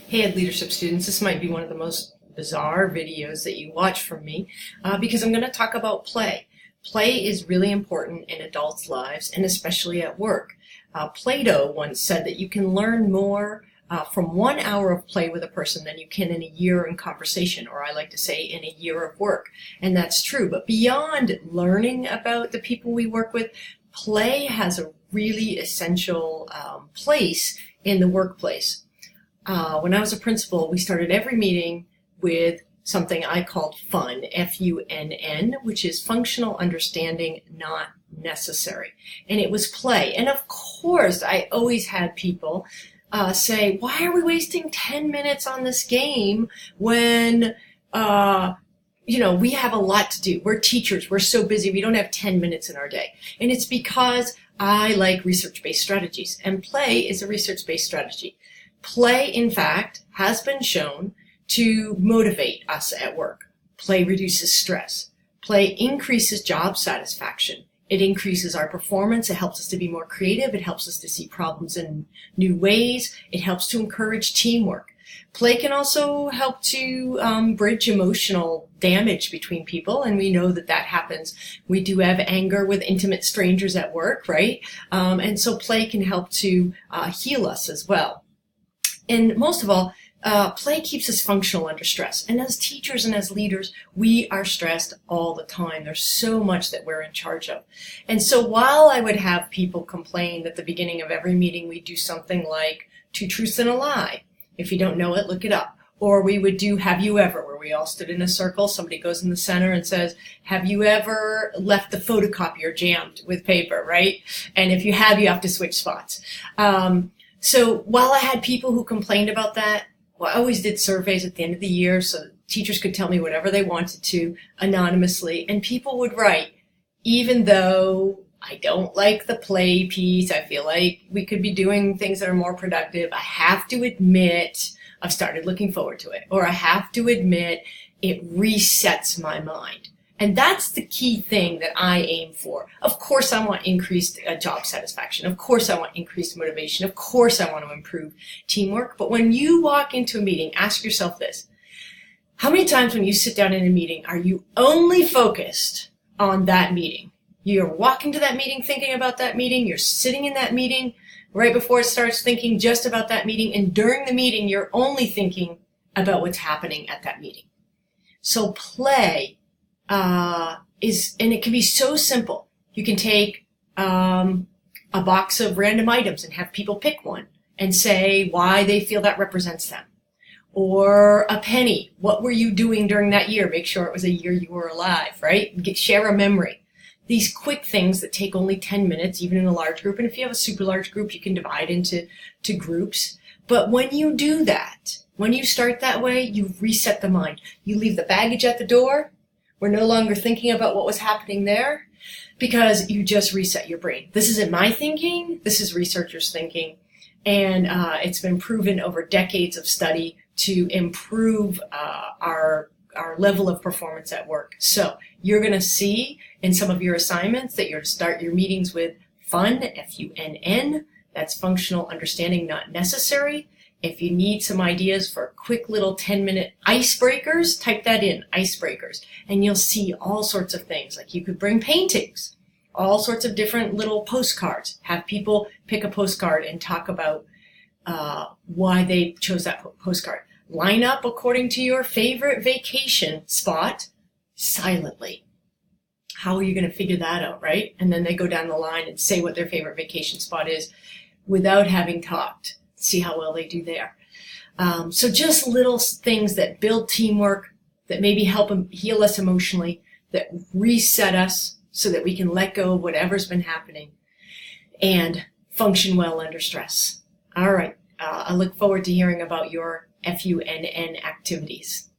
Hey, leadership students, this might be one of the most bizarre videos that you watch from me because I'm going to talk about play. Play is really important in adults' lives and especially at work. Plato once said that you can learn more from 1 hour of play with a person than you can in a year in conversation, or I like to say in a year of work. And that's true. But beyond learning about the people we work with, play has a really essential place in the workplace. When I was a principal, we started every meeting with something I called Funn, F-U-N-N, which is functional understanding not necessary. And it was play. And of course, I always had people say, why are we wasting 10 minutes on this game when, we have a lot to do. We're teachers. We're so busy. We don't have 10 minutes in our day. And it's because I like research-based strategies. And play is a research-based strategy. Play, in fact, has been shown to motivate us at work. Play reduces stress. Play increases job satisfaction. It increases our performance. It helps us to be more creative. It helps us to see problems in new ways. It helps to encourage teamwork. Play can also help to bridge emotional damage between people, and we know that that happens. We do have anger with intimate strangers at work, right? And so play can help to heal us as well. And most of all, play keeps us functional under stress. And as teachers and as leaders, we are stressed all the time. There's so much that we're in charge of. And so while I would have people complain at the beginning of every meeting, we do something like 2 truths and a lie. If you don't know it, look it up. Or we would do have you ever, where we all stood in a circle. Somebody goes in the center and says, have you ever left the photocopier jammed with paper, right? And if you have to switch spots. So while I had people who complained about that, I always did surveys at the end of the year so teachers could tell me whatever they wanted to anonymously. And people would write, even though I don't like the play piece, I feel like we could be doing things that are more productive, I have to admit I've started looking forward to it. Or I have to admit it resets my mind. And that's the key thing that I aim for. Of course, I want increased job satisfaction. Of course, I want increased motivation. Of course, I want to improve teamwork. But when you walk into a meeting, ask yourself this. How many times when you sit down in a meeting are you only focused on that meeting? You're walking to that meeting thinking about that meeting. You're sitting in that meeting right before it starts thinking just about that meeting. And during the meeting, you're only thinking about what's happening at that meeting. So play and it can be so simple. You can take a box of random items and have people pick one and say why they feel that represents them. Or a penny. What were you doing during that year? Make sure it was a year you were alive, right? Share a memory. These quick things that take only 10 minutes, even in a large group. And if you have a super large group, you can divide into groups. But when you do that, when you start that way, you reset the mind. You leave the baggage at the door. We're no longer thinking about what was happening there because you just reset your brain. This isn't my thinking. This is researchers' thinking. And it's been proven over decades of study to improve our level of performance at work. So you're going to see in some of your assignments that you're to start your meetings with Funn, F-U-N-N. That's functional understanding not necessary. If you need some ideas for quick little 10-minute icebreakers, type that in, icebreakers, and you'll see all sorts of things. Like you could bring paintings, all sorts of different little postcards. Have people pick a postcard and talk about why they chose that postcard. Line up according to your favorite vacation spot silently. How are you going to figure that out, right? And then they go down the line and say what their favorite vacation spot is without having talked. See how well they do there. So just little things that build teamwork, that maybe help them heal us emotionally, that reset us so that we can let go of whatever's been happening and function well under stress. All right. I look forward to hearing about your FUNN activities.